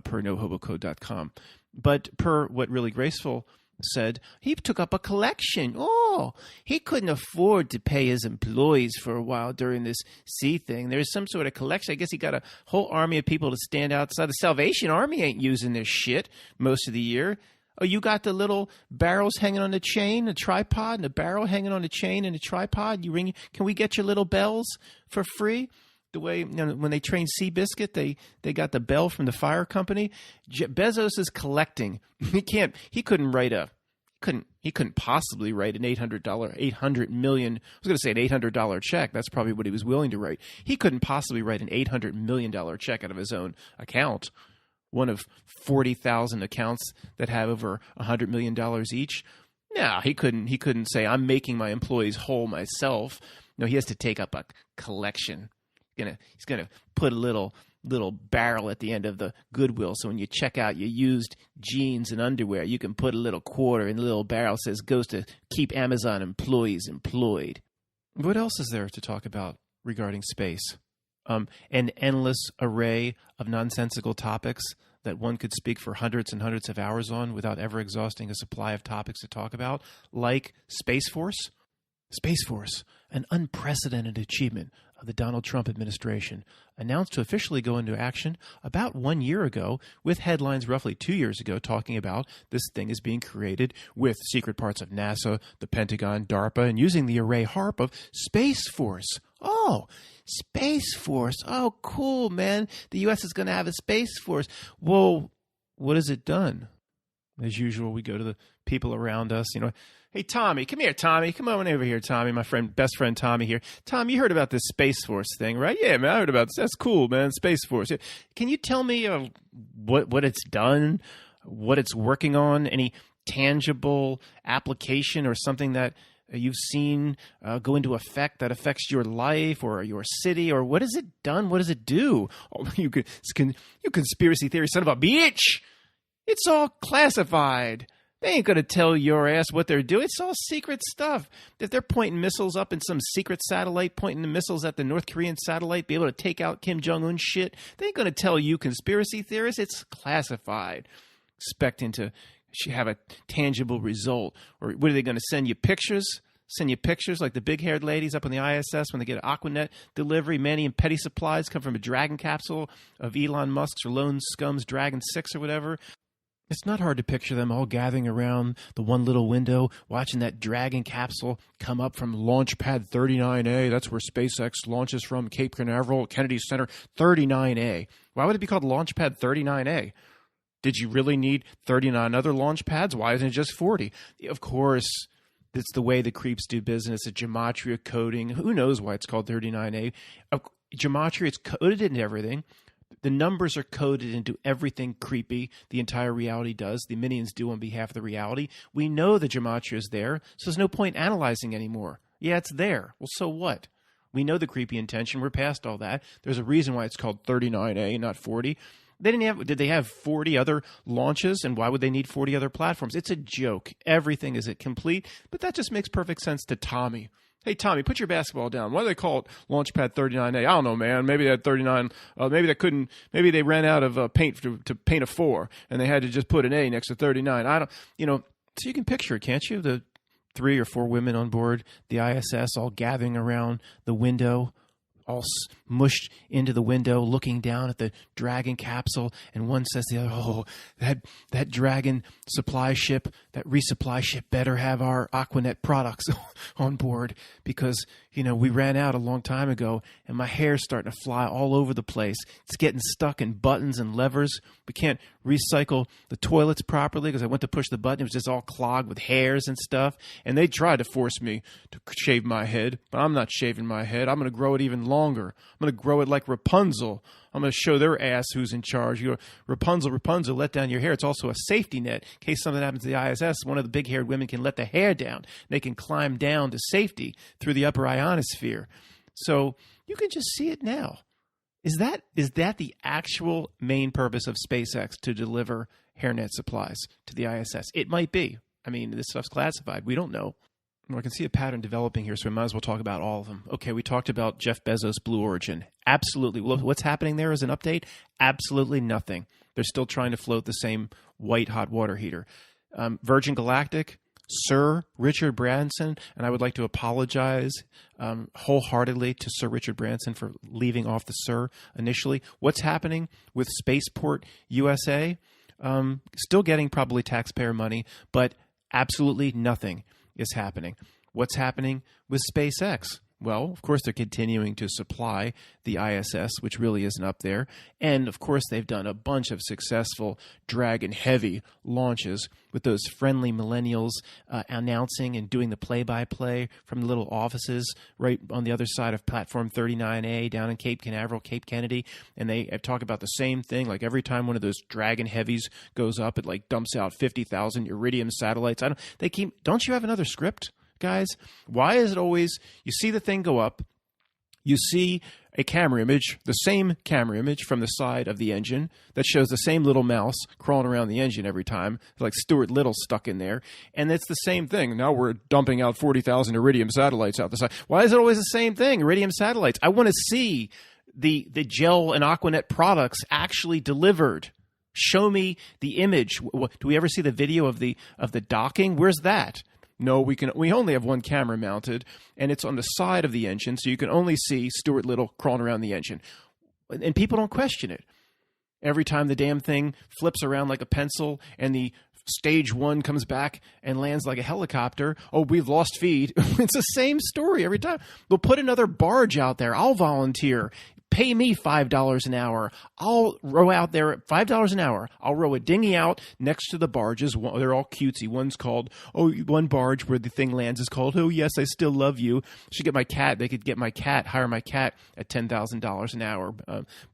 per nohobocode.com. But per what Really Graceful said, he took up a collection. Oh, he couldn't afford to pay his employees for a while during this sea thing. There's some sort of collection. I guess he got a whole army of people to stand outside. The Salvation Army ain't using this shit most of the year. Oh, you got the little barrels hanging on the chain, a tripod, and a barrel hanging on the chain and a tripod. You ring. Can we get your little bells for free? The way when they train Seabiscuit, they got the bell from the fire company. Bezos is collecting. He couldn't possibly write an $800 million. I was going to say an $800 check. That's probably what he was willing to write. He couldn't possibly write an $800 million check out of his own account. One of 40,000 accounts that have over $100 million each. No, he couldn't say, I'm making my employees whole myself. No, he has to take up a collection. He's gonna put a little barrel at the end of the Goodwill, so when you check out your used jeans and underwear, you can put a little quarter in the little barrel that says goes to keep Amazon employees employed. What else is there to talk about regarding space? An endless array of nonsensical topics that one could speak for hundreds and hundreds of hours on without ever exhausting a supply of topics to talk about, like Space Force. Space Force, an unprecedented achievement of the Donald Trump administration, announced to officially go into action about 1 year ago, with headlines roughly 2 years ago talking about this thing is being created with secret parts of NASA, the Pentagon, DARPA, and using the array HARP of Space Force. Oh, Space Force. Oh, cool, man. The U.S. is going to have a Space Force. Well, what has it done? As usual, we go to the people around us, Hey, Tommy, come here, Tommy. Come on over here, Tommy, my best friend Tommy here. Tom, you heard about this Space Force thing, right? Yeah, man, I heard about this. That's cool, man, Space Force. Can you tell me what it's done, what it's working on, any tangible application or something that you've seen go into effect that affects your life or your city, or what has it done? What does it do? Oh, you conspiracy theory son of a bitch. It's all classified. They ain't going to tell your ass what they're doing. It's all secret stuff. If they're pointing missiles up in some secret satellite, pointing the missiles at the North Korean satellite, be able to take out Kim Jong-un shit, they ain't going to tell you conspiracy theorists. It's classified. Expecting to have a tangible result. Or what are they going to send you pictures? Send you pictures like the big-haired ladies up on the ISS when they get an Aquanet delivery. Manny and Petty supplies come from a Dragon capsule of Elon Musk's or Lone Scum's Dragon 6 or whatever. It's not hard to picture them all gathering around the one little window, watching that Dragon capsule come up from Launch Pad 39A. That's where SpaceX launches from, Cape Canaveral, Kennedy Center, 39A. Why would it be called Launch Pad 39A? Did you really need 39 other launch pads? Why isn't it just 40? Of course, it's the way the creeps do business, a gematria coding. Who knows why it's called 39A? Gematria, it's coded into everything. The numbers are coded into everything creepy the entire reality does. The minions do on behalf of the reality. We know the gematria is there, so there's no point analyzing anymore. Yeah, it's there. Well, so what? We know the creepy intention. We're past all that. There's a reason why it's called 39A, not 40. Did they have 40 other launches, and why would they need 40 other platforms? It's a joke. Everything is complete, but that just makes perfect sense to Tommy. Hey, Tommy, put your basketball down. Why do they call it Launchpad 39A? I don't know, man. Maybe they had 39. Maybe they ran out of paint to paint a 4, and they had to just put an A next to 39. So you can picture it, can't you? The 3 or 4 women on board the ISS all gathering around the window, all mushed into the window, looking down at the Dragon capsule, and one says to the other, "Oh, that Dragon supply ship, that resupply ship, better have our Aquanet products on board because we ran out a long time ago, and my hair's starting to fly all over the place. It's getting stuck in buttons and levers. We can't recycle the toilets properly because I went to push the button, it was just all clogged with hairs and stuff. And they tried to force me to shave my head, but I'm not shaving my head. I'm going to grow it even longer. I'm going to grow it like Rapunzel. I'm going to show their ass who's in charge. Rapunzel, let down your hair. It's also a safety net. In case something happens to the ISS, one of the big-haired women can let the hair down. They can climb down to safety through the upper ionosphere. So you can just see it now. Is that the actual main purpose of SpaceX, to deliver hairnet supplies to the ISS? It might be. I mean, this stuff's classified. We don't know. Well, I can see a pattern developing here, so we might as well talk about all of them. Okay, we talked about Jeff Bezos' Blue Origin. Absolutely. What's happening there as an update? Absolutely nothing. They're still trying to float the same white hot water heater. Virgin Galactic, Sir Richard Branson, and I would like to apologize wholeheartedly to Sir Richard Branson for leaving off the Sir initially. What's happening with Spaceport USA? Still getting probably taxpayer money, but absolutely nothing is happening. What's happening with SpaceX? Well, of course, they're continuing to supply the ISS, which really isn't up there. And, of course, they've done a bunch of successful Dragon-heavy launches with those friendly millennials announcing and doing the play-by-play from the little offices right on the other side of Platform 39A down in Cape Canaveral, Cape Kennedy. And they talk about the same thing. Like every time one of those Dragon Heavies goes up, it like dumps out 50,000 Iridium satellites. Don't you have another script? Guys, why is it always you see the thing go up, you see a camera image, the same camera image from the side of the engine that shows the same little mouse crawling around the engine every time, like Stuart Little stuck in there, and it's the same thing. Now we're dumping out 40,000 Iridium satellites out the side. Why is it always the same thing, Iridium satellites? I want to see the Gel and Aquanet products actually delivered. Show me the image. Do we ever see the video of the docking? Where's that? No, we only have one camera mounted, and it's on the side of the engine, so you can only see Stuart Little crawling around the engine. And people don't question it. Every time the damn thing flips around like a pencil and the stage one comes back and lands like a helicopter, oh, we've lost feed. It's the same story every time. We'll put another barge out there. I'll volunteer. Pay me $5 an hour. I'll row out there at $5 an hour. I'll row a dinghy out next to the barges. They're all cutesy. One's called, one barge where the thing lands is called, Oh, Yes, I Still Love You. Should get my cat. They could get my cat, hire my cat at $10,000 an hour.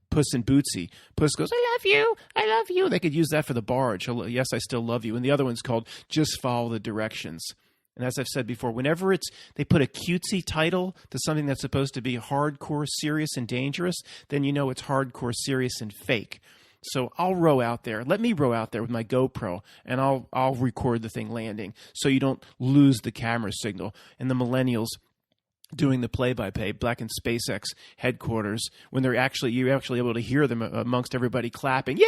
Puss and Bootsy. Puss goes, I love you. I love you. They could use that for the barge. Yes, I Still Love You. And the other one's called Just Follow the Directions. And as I've said before, whenever they put a cutesy title to something that's supposed to be hardcore, serious, and dangerous, then you know it's hardcore, serious, and fake. So I'll row out there. Let me row out there with my GoPro, and I'll record the thing landing so you don't lose the camera signal. And the millennials doing the play-by-play back in SpaceX headquarters, when you're actually able to hear them amongst everybody clapping, yay!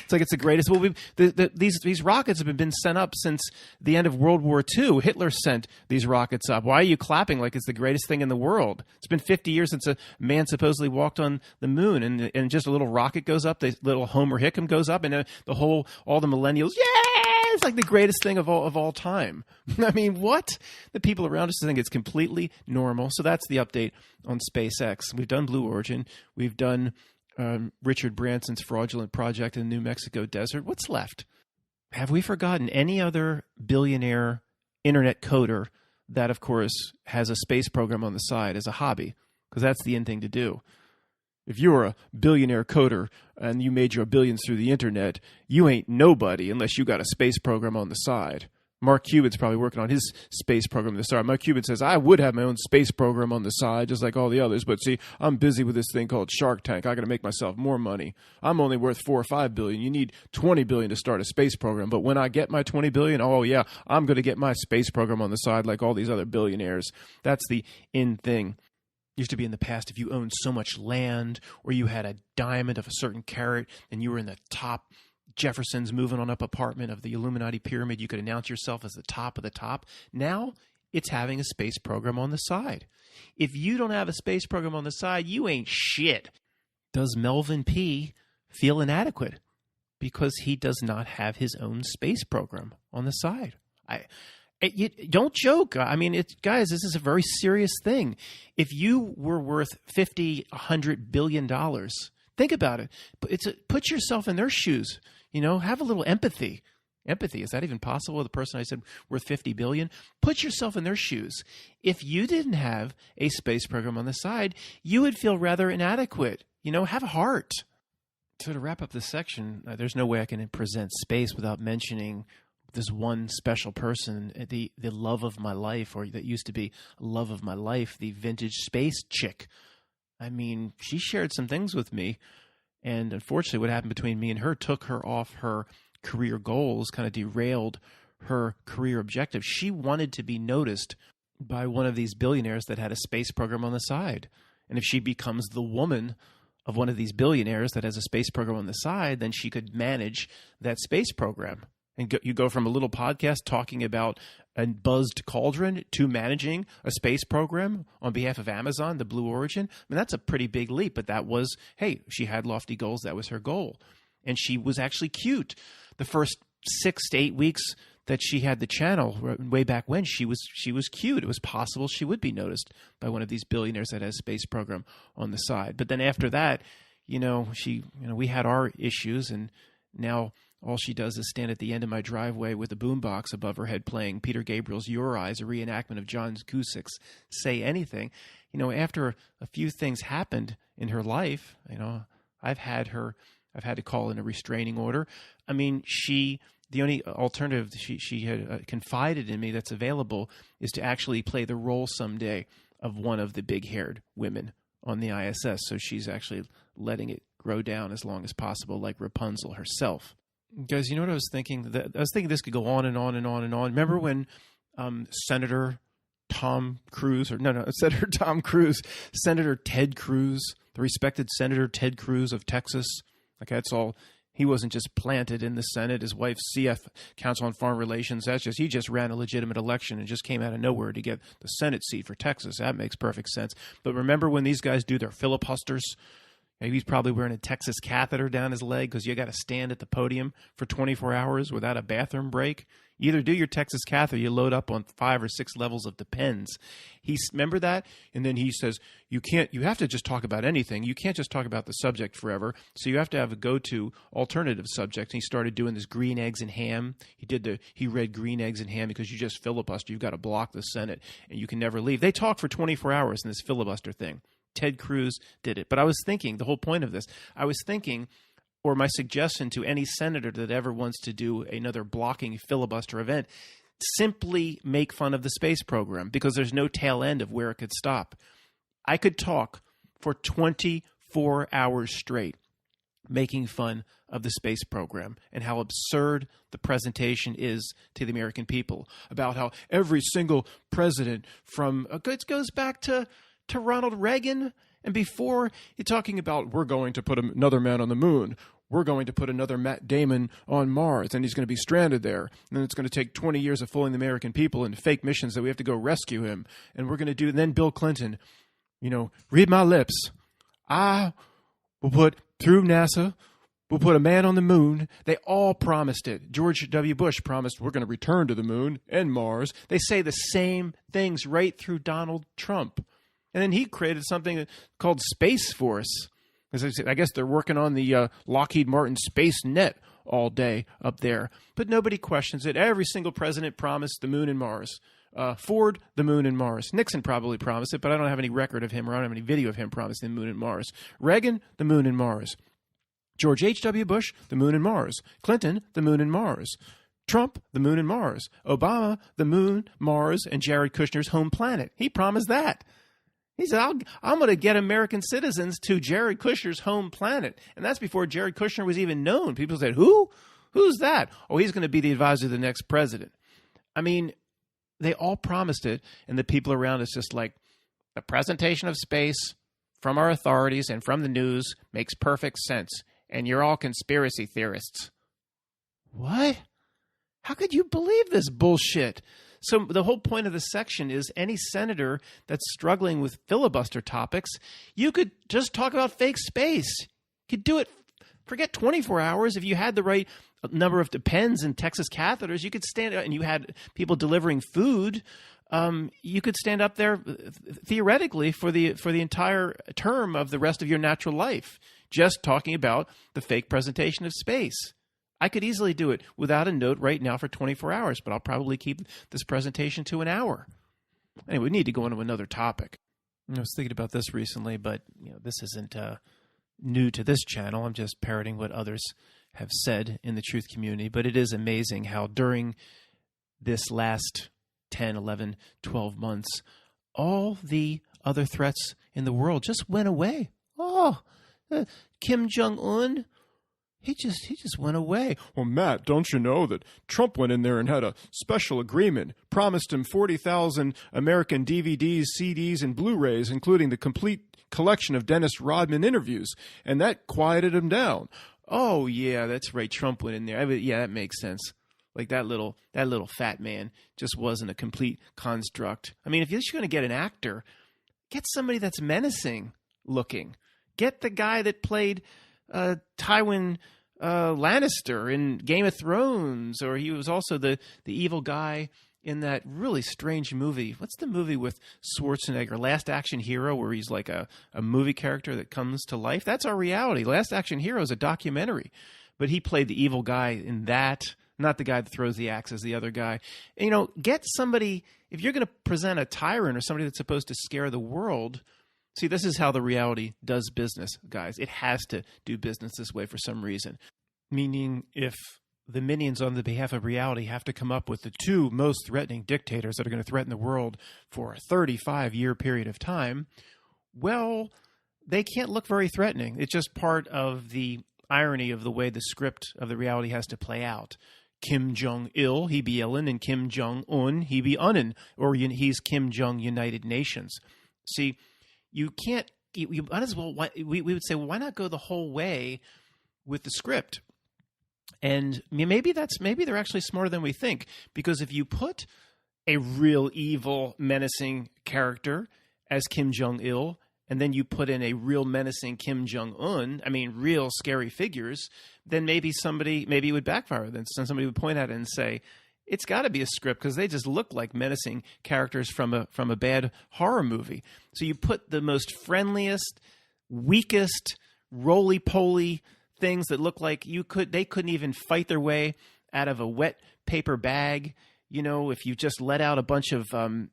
It's like it's the greatest. Well, these rockets have been sent up since the end of World War II. Hitler sent these rockets up. Why are you clapping like it's the greatest thing in the world? It's been 50 years since a man supposedly walked on the moon, and just a little rocket goes up, the little Homer Hickam goes up, and all the millennials, yeah, it's like the greatest thing of all time. I mean, what? The people around us think it's completely normal. So that's the update on SpaceX. We've done Blue Origin. We've done Richard Branson's fraudulent project in the New Mexico desert. What's left? Have we forgotten any other billionaire internet coder that, of course, has a space program on the side as a hobby? Because that's the end thing to do. If you're a billionaire coder and you made your billions through the internet, you ain't nobody unless you got a space program on the side. Mark Cuban's probably working on his space program on the side. Mark Cuban says, I would have my own space program on the side, just like all the others. But see, I'm busy with this thing called Shark Tank. I got to make myself more money. I'm only worth $4 or $5 billion. You need $20 billion to start a space program. But when I get my $20 billion, oh yeah, I'm going to get my space program on the side like all these other billionaires. That's the in thing. Used to be in the past, if you owned so much land or you had a diamond of a certain carat and you were in the top Jefferson's moving on up apartment of the Illuminati pyramid, you could announce yourself as the top of the top. Now it's having a space program on the side. If you don't have a space program on the side, you ain't shit. Does Melvin P. feel inadequate because he does not have his own space program on the side? Don't joke. I mean, guys, this is a very serious thing. If you were worth $50, $100 billion, think about it. Put yourself in their shoes. You know, have a little empathy. Empathy, is that even possible with the person I said worth $50 billion? Put yourself in their shoes. If you didn't have a space program on the side, you would feel rather inadequate. You know, have a heart. So to wrap up this section, there's no way I can present space without mentioning this one special person, the love of my life, or that used to be love of my life, the vintage space chick. I mean, she shared some things with me, and unfortunately what happened between me and her took her off her career goals, kind of derailed her career objective. She wanted to be noticed by one of these billionaires that had a space program on the side. And if she becomes the woman of one of these billionaires that has a space program on the side, then she could manage that space program. And you go from a little podcast talking about a buzzed cauldron to managing a space program on behalf of Amazon, the Blue Origin. I mean, that's a pretty big leap, but that was, hey, she had lofty goals. That was her goal. And she was actually cute. The first 6 to 8 weeks that she had the channel, way back when, she was cute. It was possible she would be noticed by one of these billionaires that has a space program on the side. But then after that, we had our issues, and now all she does is stand at the end of my driveway with a boombox above her head playing Peter Gabriel's Your Eyes, a reenactment of John Cusack's Say Anything. After a few things happened in her life, I've had to call in a restraining order. I mean, the only alternative she had confided in me that's available is to actually play the role someday of one of the big-haired women on the ISS. So she's actually letting it grow down as long as possible, like Rapunzel herself. Guys, you know what I was thinking? I was thinking this could go on and on and on and on. Remember when Senator Ted Cruz, the respected Senator Ted Cruz of Texas, like that's all. He wasn't just planted in the Senate. His wife, CF, Council on Foreign Relations, he just ran a legitimate election and just came out of nowhere to get the Senate seat for Texas. That makes perfect sense. But remember when these guys do their filibusters? Maybe he's probably wearing a Texas catheter down his leg because you got to stand at the podium for 24 hours without a bathroom break. You either do your Texas catheter, you load up on 5 or 6 levels of Depends. Remember that? And then he says, you have to just talk about anything. You can't just talk about the subject forever. So you have to have a go-to alternative subject. And he started doing this green eggs and ham. He read green eggs and ham because you just filibuster. You've got to block the Senate and you can never leave. They talk for 24 hours in this filibuster thing. Ted Cruz did it. But I was thinking, the whole point of this, or my suggestion to any senator that ever wants to do another blocking filibuster event, simply make fun of the space program because there's no tail end of where it could stop. I could talk for 24 hours straight making fun of the space program and how absurd the presentation is to the American people, about how every single president from it goes back to Ronald Reagan, and before you're talking about we're going to put another man on the moon, we're going to put another Matt Damon on Mars, and he's going to be stranded there, and then it's going to take 20 years of fooling the American people into fake missions that we have to go rescue him, and we're going to do, and then Bill Clinton, read my lips, I will put, through NASA, we'll put a man on the moon. They all promised it. George W. Bush promised we're going to return to the moon and Mars. They say the same things right through Donald Trump. And then he created something called Space Force. I guess they're working on the Lockheed Martin Space Net all day up there. But nobody questions it. Every single president promised the moon and Mars. Ford, the moon and Mars. Nixon probably promised it, but I don't have any record of him, or I don't have any video of him promising the moon and Mars. Reagan, the moon and Mars. George H.W. Bush, the moon and Mars. Clinton, the moon and Mars. Trump, the moon and Mars. Obama, the moon, Mars, and Jared Kushner's home planet. He promised that. He said, I'm going to get American citizens to Jared Kushner's home planet. And that's before Jared Kushner was even known. People said, who? Who's that? Oh, he's going to be the advisor to the next president. I mean, they all promised it, and the people around us just like, the presentation of space from our authorities and from the news makes perfect sense, and you're all conspiracy theorists. What? How could you believe this bullshit? So the whole point of the section is any senator that's struggling with filibuster topics, you could just talk about fake space. You could do it. Forget 24 hours. If you had the right number of Depends and Texas catheters, you could stand up, and you had people delivering food. You could stand up there theoretically for the entire term of the rest of your natural life, just talking about the fake presentation of space. I could easily do it without a note right now for 24 hours, but I'll probably keep this presentation to an hour. Anyway, we need to go on to another topic. I was thinking about this recently, but this isn't new to this channel. I'm just parroting what others have said in the truth community. But it is amazing how during this last 10, 11, 12 months, all the other threats in the world just went away. Oh, Kim Jong-un, he just went away. Well, Matt, don't you know that Trump went in there and had a special agreement, promised him 40,000 American DVDs, CDs, and Blu-rays, including the complete collection of Dennis Rodman interviews, and that quieted him down. Oh, yeah, that's right. Trump went in there. Yeah, that makes sense. Like that little fat man just wasn't a complete construct. I mean, if you're just going to get an actor, get somebody that's menacing looking. Get the guy that played Tywin Lannister in Game of Thrones, or he was also the evil guy in that really strange movie. What's the movie with Schwarzenegger, Last Action Hero, where he's like a movie character that comes to life? That's our reality. Last Action Hero is a documentary, but he played the evil guy in that, not the guy that throws the axe as the other guy. And, you know, get somebody, if you're going to present a tyrant or somebody that's supposed to scare the world. See, this is how the reality does business, guys. It has to do business this way for some reason. Meaning, if the minions on the behalf of reality have to come up with the two most threatening dictators that are going to threaten the world for a 35-year period of time, well, they can't look very threatening. It's just part of the irony of the way the script of the reality has to play out. Kim Jong-il, he be illin, and Kim Jong-un, he be unin, or he's Kim Jong United Nations. See, you can't, you might as well, we would say, well, why not go the whole way with the script? And maybe they're actually smarter than we think, because if you put a real evil, menacing character as Kim Jong-il, and then you put in a real menacing Kim Jong-un, I mean, real scary figures, then maybe it would backfire. Then somebody would point at it and say, it's got to be a script because they just look like menacing characters from a bad horror movie. So you put the most friendliest, weakest, roly-poly things that look like they couldn't even fight their way out of a wet paper bag. You know, if you just let out a bunch of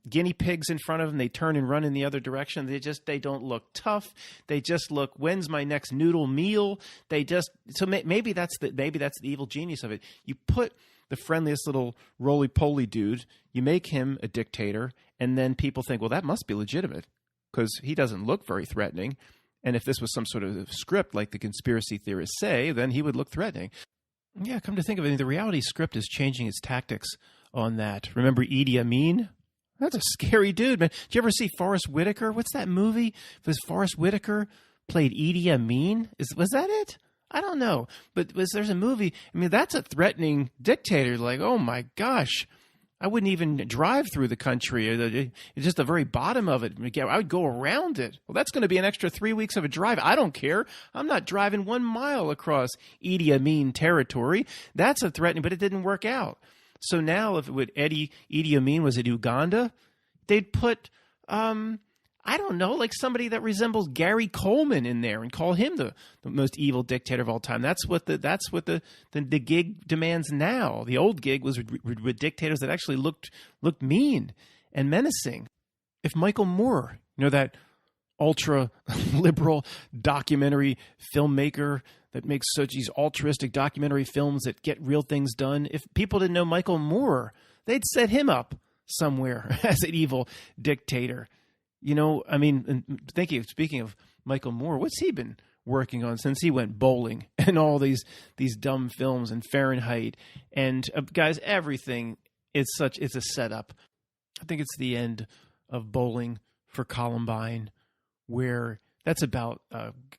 guinea pigs in front of them, they turn and run in the other direction. They don't look tough. They just look, when's my next noodle meal? Maybe that's the evil genius of it. You put the friendliest little roly-poly dude, you make him a dictator, and then people think, well, that must be legitimate because he doesn't look very threatening. And if this was some sort of script like the conspiracy theorists say, then he would look threatening. Yeah, come to think of it, the reality script is changing its tactics on that. Remember Idi Amin? That's a scary dude, man. Did you ever see Forrest Whitaker? What's that movie? Was Forrest Whitaker played Idi Amin? Was that it? I don't know. But there's a movie, I mean, that's a threatening dictator. Like, oh my gosh, I wouldn't even drive through the country. It's just the very bottom of it. I would go around it. Well, that's going to be an extra 3 weeks of a drive. I don't care. I'm not driving 1 mile across Idi Amin territory. That's a threatening, but it didn't work out. So now if Idi Amin was in Uganda, they'd put, I don't know, like somebody that resembles Gary Coleman in there and call him the most evil dictator of all time. That's what the gig demands now. The old gig was with dictators that actually looked mean and menacing. If Michael Moore, that ultra liberal documentary filmmaker that makes such these altruistic documentary films that get real things done, if people didn't know Michael Moore, they'd set him up somewhere as an evil dictator. I mean, speaking of Michael Moore, what's he been working on since he went bowling and all these dumb films and Fahrenheit and guys, everything it's a setup. I think it's the end of Bowling for Columbine, where that's about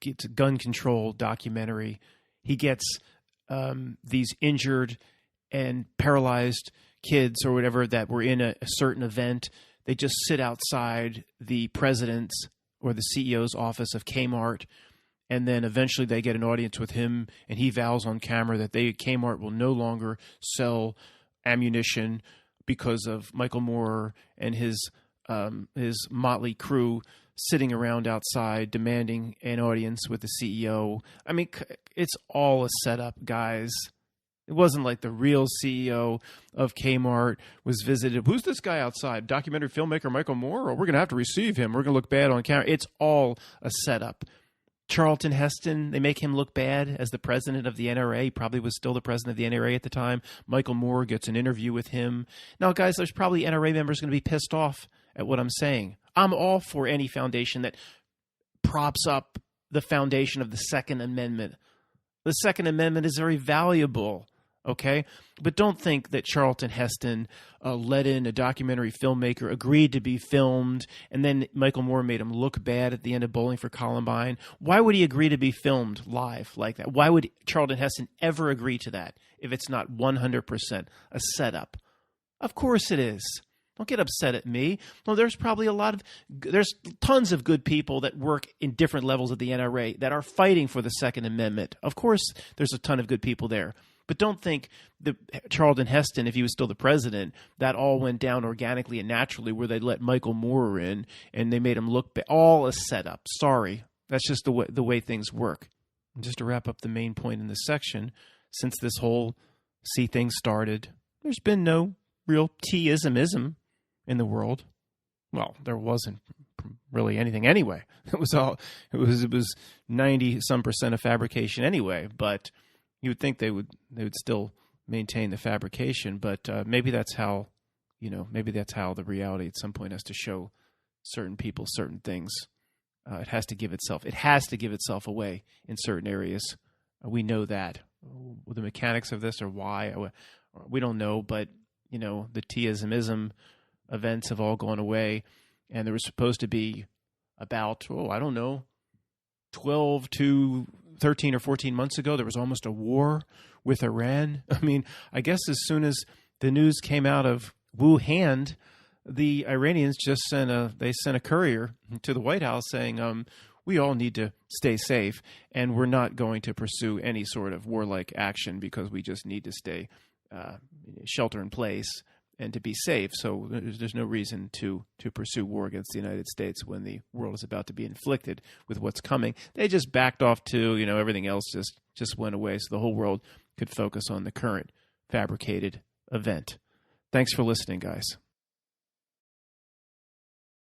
it's a gun control documentary. He gets these injured and paralyzed kids or whatever that were in a certain event. They just sit outside the president's or the CEO's office of Kmart, and then eventually they get an audience with him, and he vows on camera that Kmart will no longer sell ammunition because of Michael Moore and his motley crew sitting around outside demanding an audience with the CEO. I mean, it's all a setup, guys. It wasn't like the real CEO of Kmart was visited. Who's this guy outside? Documentary filmmaker Michael Moore? Or we're going to have to receive him. We're going to look bad on camera. It's all a setup. Charlton Heston, they make him look bad as the president of the NRA. He probably was still the president of the NRA at the time. Michael Moore gets an interview with him. Now, guys, there's probably NRA members going to be pissed off at what I'm saying. I'm all for any foundation that props up the foundation of the Second Amendment. The Second Amendment is very valuable, okay? But don't think that Charlton Heston let in a documentary filmmaker, agreed to be filmed, and then Michael Moore made him look bad at the end of Bowling for Columbine. Why would he agree to be filmed live like that? Why would Charlton Heston ever agree to that if it's not 100% a setup? Of course it is. Don't get upset at me. Well, there's probably there's tons of good people that work in different levels of the NRA that are fighting for the Second Amendment. Of course, there's a ton of good people there. But don't think that Charlton Heston, if he was still the president, that all went down organically and naturally where they let Michael Moore in and they made him look bad. All a setup. Sorry. That's just the way things work. And just to wrap up the main point in this section, since this whole C thing started, there's been no real T-ism in the world. Well, there wasn't really anything anyway. It was 90% of fabrication anyway, but you would think they would still maintain the fabrication, but maybe that's how the reality at some point has to show certain people certain things. It has to give itself away in certain areas. We know that. The mechanics of this or why, we don't know, but the T-ism events have all gone away, and there was supposed to be about 12 to 13 or 14 months ago, there was almost a war with Iran. I mean, I guess as soon as the news came out of Wuhan, the Iranians just sent a courier to the White House saying, we all need to stay safe, and we're not going to pursue any sort of warlike action because we just need to stay shelter in place and to be safe. So there's no reason to pursue war against the United States when the world is about to be inflicted with what's coming. They just backed off to, everything else just went away so the whole world could focus on the current fabricated event. Thanks for listening, guys.